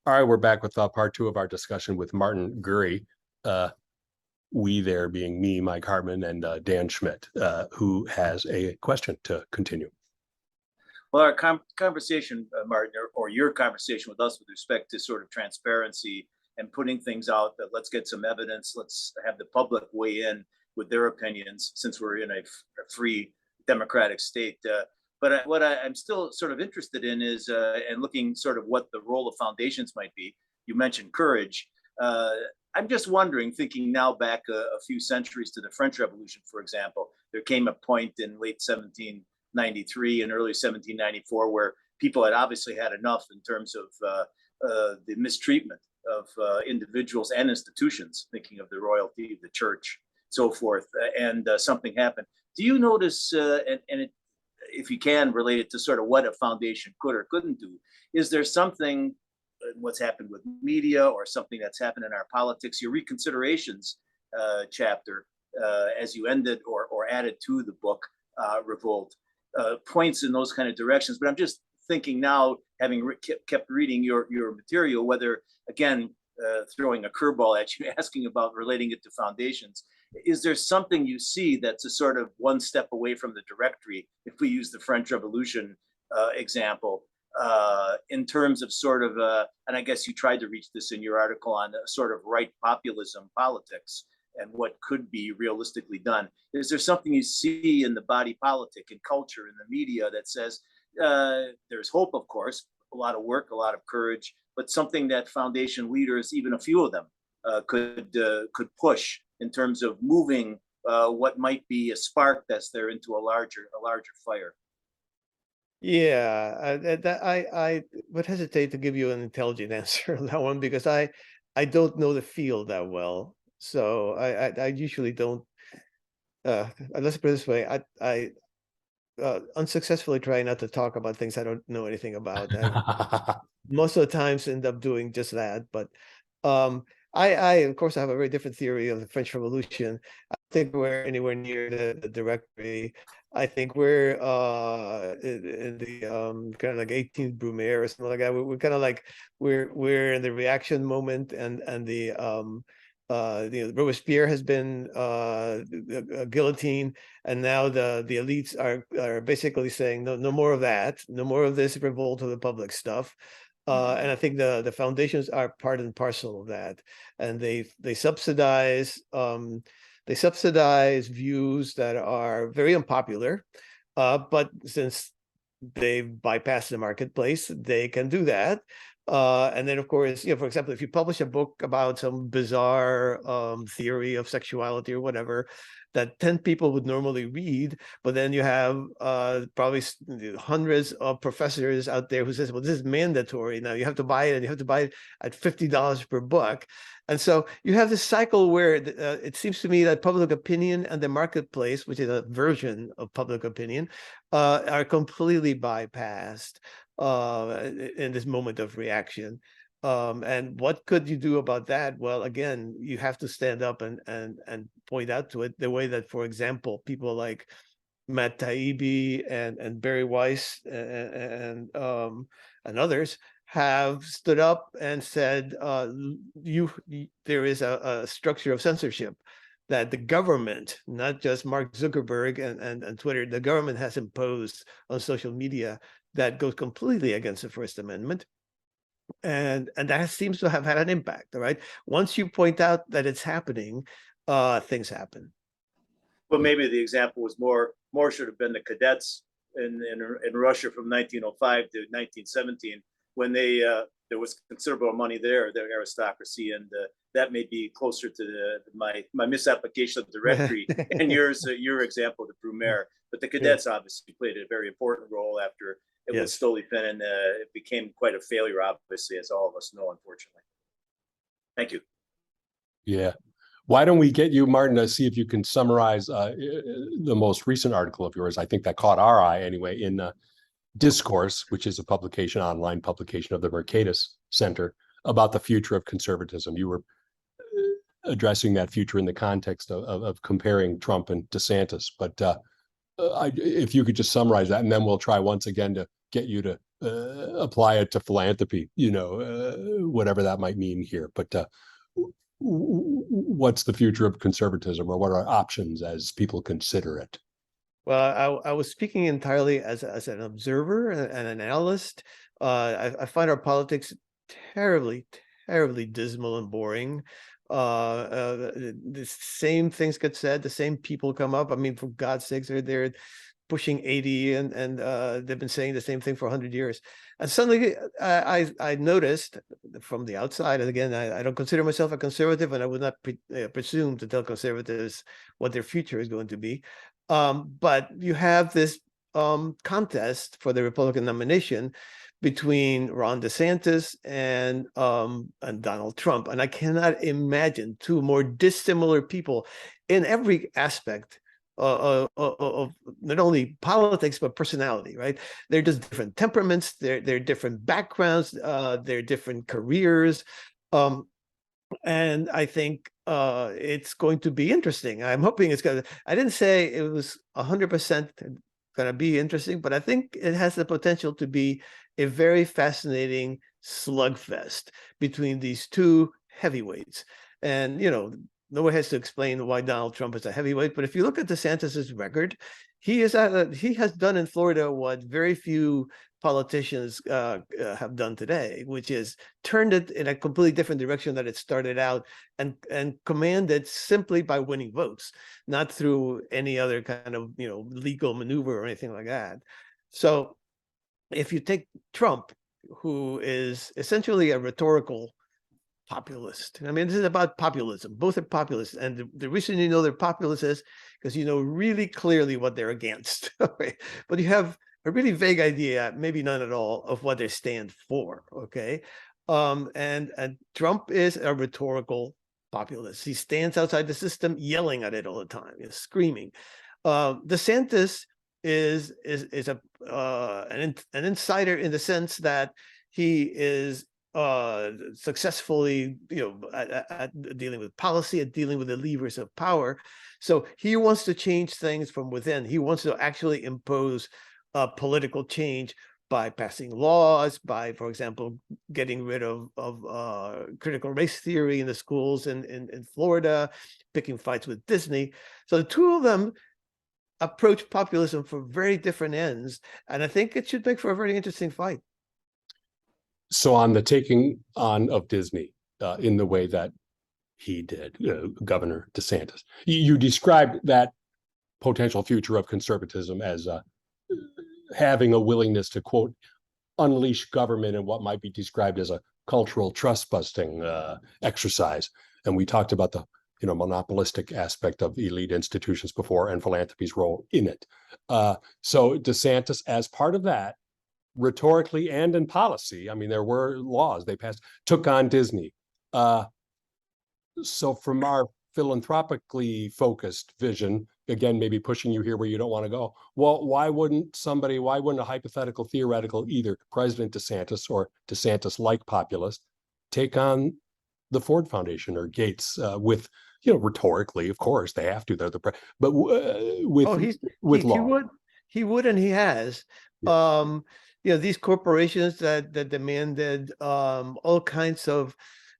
All right, we're back with part two of our discussion with Martin Gurri. We there being me, Mike Hartmann, and Dan Schmidt, who has a question to continue. Well, our conversation, Martin, or your conversation with us with respect to sort of transparency and putting things out, that let's get some evidence, let's have the public weigh in with their opinions, since we're in a free democratic state. But what I'm still sort of interested in is, and looking sort of what the role of foundations might be. You mentioned courage. I'm just wondering, thinking now back a few centuries to the French Revolution, for example, there came a point in late 1793 and early 1794 where people had obviously had enough in terms of the mistreatment of individuals and institutions, thinking of the royalty, the church, so forth, and something happened. Do you notice, if you can relate it to sort of what a foundation could or couldn't do, is there something, what's happened with media or something that's happened in our politics, your reconsiderations chapter, as you ended or added to the book, Revolt, points in those kind of directions. But I'm just thinking now, having kept reading your material, whether, again, throwing a curveball at you, asking about relating it to foundations, is there something you see that's a sort of one step away from the directory, if we use the French Revolution example, in terms of sort of, and I guess you tried to reach this in your article on sort of right populism politics and what could be realistically done. Is there something you see in the body politic and culture in the media that says there's hope, of course, a lot of work, a lot of courage, but something that foundation leaders, even a few of them, could push in terms of moving what might be a spark that's there into a larger fire? Yeah, I would hesitate to give you an intelligent answer on that one, because I don't know the field that well. So I usually don't. Let's put it this way: I unsuccessfully try not to talk about things I don't know anything about, and most of the times end up doing just that. But I of course, I have a very different theory of the French Revolution. I think we're anywhere near the directory. I think we're in the kind of like 18th Brumaire or something like that. We're kind of like we're in the reaction moment, and the Robespierre has been guillotine, and now the elites are basically saying no more of that, no more of this revolt of the public stuff. And I think the foundations are part and parcel of that, and they subsidize views that are very unpopular, but since they've bypassed the marketplace, they can do that. And then, of course, for example, if you publish a book about some bizarre theory of sexuality or whatever that 10 people would normally read, but then you have probably hundreds of professors out there who says, well, this is mandatory now, you have to buy it, and you have to buy it at $50 per book. And so you have this cycle where it seems to me that public opinion and the marketplace, which is a version of public opinion, are completely bypassed in this moment of reaction. And what could you do about that? Well, again, you have to stand up and point out to it the way that, for example, people like Matt Taibbi and Barry Weiss and others have stood up and said, there is a structure of censorship that the government, not just Mark Zuckerberg and Twitter, the government has imposed on social media that goes completely against the First Amendment. And that seems to have had an impact, all right? Once you point out that it's happening, things happen. Well, maybe the example was more should have been the cadets in Russia from 1905 to 1917, when there was considerable money there, the aristocracy, and that may be closer to my misapplication of the directory and your example, the Brumaire. But the cadets obviously played a very important role after it was slowly thin, and it became quite a failure, obviously, as all of us know, unfortunately. Thank you. Yeah. Why don't we get you, Martin, to see if you can summarize the most recent article of yours, I think that caught our eye anyway, in Discourse, which is a publication, online publication of the Mercatus Center, about the future of conservatism. You were addressing that future in the context of comparing Trump and DeSantis. But if you could just summarize that, and then we'll try once again to get you to apply it to philanthropy, whatever that might mean here. But what's the future of conservatism, or what are options as people consider it? Well, I was speaking entirely as an observer and an analyst. I find our politics terribly, terribly dismal and boring. The same things get said, the same people come up. I mean, for God's sakes, they're pushing 80 and they've been saying the same thing for 100 years. And suddenly I noticed from the outside, and again, I don't consider myself a conservative, and I would not presume to tell conservatives what their future is going to be. But you have this contest for the Republican nomination between Ron DeSantis and Donald Trump. And I cannot imagine two more dissimilar people in every aspect of not only politics, but personality, right? They're just different temperaments, they're different backgrounds, they're different careers. And I think it's going to be interesting. I'm hoping it's going to, I didn't say it was 100% going to be interesting, but I think it has the potential to be a very fascinating slugfest between these two heavyweights. And, no one has to explain why Donald Trump is a heavyweight, but if you look at DeSantis's record, he has done in Florida what very few politicians have done today, which is turned it in a completely different direction that it started out, and commanded simply by winning votes, not through any other kind of legal maneuver or anything like that. So if you take Trump, who is essentially a rhetorical populist. I mean, this is about populism. Both are populists. And the reason they're populists is because really clearly what they're against. Okay? But you have a really vague idea, maybe none at all, of what they stand for. Okay. And Trump is a rhetorical populist. He stands outside the system yelling at it all the time, screaming. DeSantis is an insider in the sense that he is successfully, at dealing with policy, at dealing with the levers of power. So he wants to change things from within. He wants to actually impose political change by passing laws, by, for example, getting rid of critical race theory in the schools in Florida, picking fights with Disney. So the two of them approach populism for very different ends, and I think it should make for a very interesting fight. So on the taking on of Disney in the way that he did, Governor DeSantis, you described that potential future of conservatism as having a willingness to, quote, unleash government in what might be described as a cultural trust-busting exercise. And we talked about the monopolistic aspect of elite institutions before, and philanthropy's role in it. So DeSantis, as part of that, rhetorically and in policy, I mean, there were laws they passed, took on Disney. So from our philanthropically focused vision, again, maybe pushing you here where you don't want to go, well, why wouldn't a hypothetical, theoretical, either President DeSantis or DeSantis-like populist take on the Ford Foundation or Gates with, rhetorically, of course, they have to, they're the but with law. He would, and he has. Yeah. These corporations that demanded all kinds of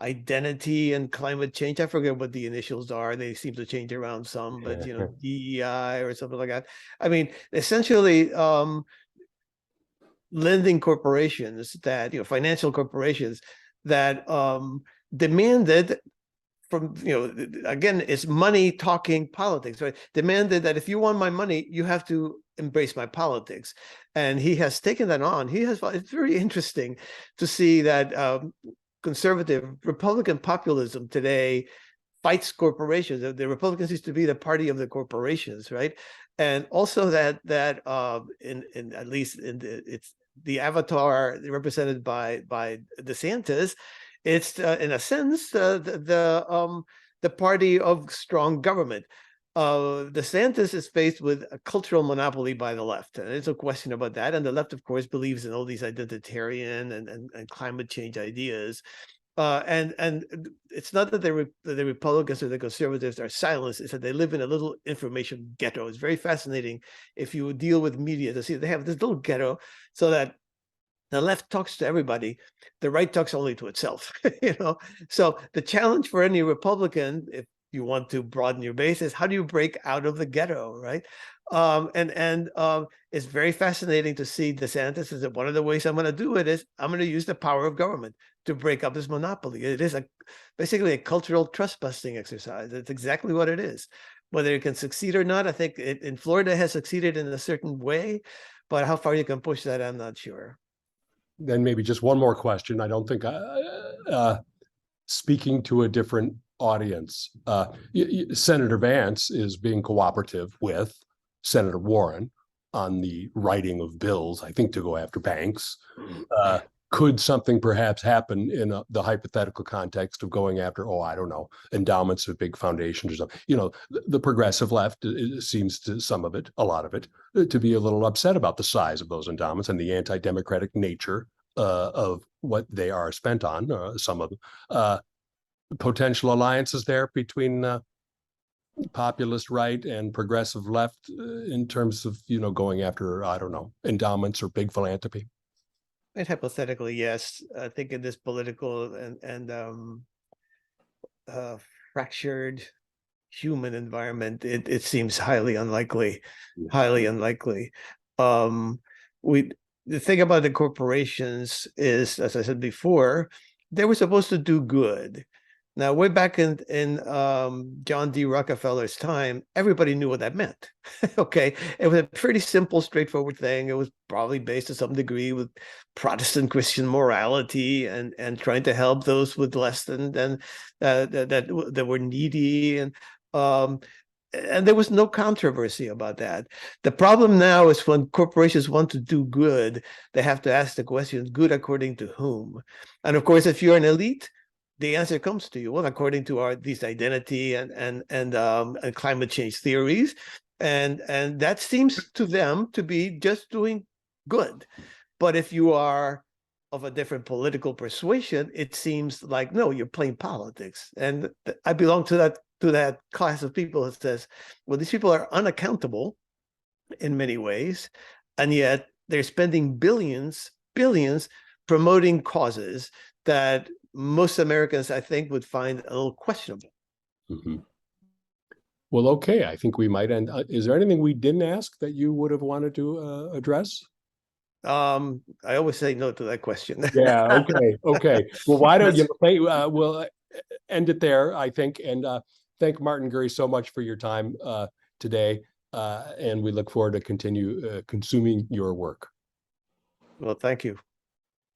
identity and climate change. I forget what the initials are. They seem to change around some, but DEI or something like that. I mean, essentially, lending corporations that financial corporations that demanded from again, it's money talking politics, right? Demanded that if you want my money, you have to embrace my politics, and he has taken that on. It's very interesting to see that conservative Republican populism today fights corporations. The Republicans used to be the party of the corporations, right? And also that in at least it's the avatar represented by DeSantis. It's in a sense the party of strong government. DeSantis is faced with a cultural monopoly by the left, and there's no question about that. And the left, of course, believes in all these identitarian and climate change ideas. And it's not that the Republicans or the conservatives are silenced; it's that they live in a little information ghetto. It's very fascinating if you deal with media to see they have this little ghetto, so that The left talks to everybody. The right talks only to itself. So the challenge for any Republican, if you want to broaden your base, is how do you break out of the ghetto, right? It's very fascinating to see DeSantis is that one of the ways I'm going to do it is I'm going to use the power of government to break up this monopoly. It is basically a cultural trust busting exercise. It's exactly what it is. Whether it can succeed or not, I think in Florida has succeeded in a certain way, but how far you can push that, I'm not sure. Then maybe just one more question. I don't think speaking to a different audience, Senator Vance is being cooperative with Senator Warren on the writing of bills, I think, to go after banks. Could something perhaps happen in the hypothetical context of going after, I don't know, endowments of big foundations or something? The progressive left seems to, a lot of it, to be a little upset about the size of those endowments and the anti-democratic nature of what they are spent on, some of them. Potential alliances there between populist right and progressive left in terms of, going after, I don't know, endowments or big philanthropy? And hypothetically, yes. I think in this political and fractured human environment, it seems highly unlikely. Yeah. Highly unlikely. The thing about the corporations is, as I said before, they were supposed to do good. Now, way back in John D. Rockefeller's time, everybody knew what that meant. Okay, it was a pretty simple, straightforward thing. It was probably based to some degree with Protestant Christian morality and trying to help those with less than that were needy, and there was no controversy about that. The problem now is when corporations want to do good, they have to ask the question: good according to whom? And of course, if you're an elite, the answer comes to you, well, according to these identity and climate change theories, and that seems to them to be just doing good. But if you are of a different political persuasion, it seems like, no, you're playing politics. And I belong to that class of people that says, well, these people are unaccountable in many ways, and yet they're spending billions promoting causes that most Americans, I think, would find a little questionable. Mm-hmm. Well, okay. I think we might end. Is there anything we didn't ask that you would have wanted to address? I always say no to that question. Yeah. Okay. Well, why don't you? We'll end it there, I think, and thank Martin Gurri so much for your time today, and we look forward to continue consuming your work. Well, thank you.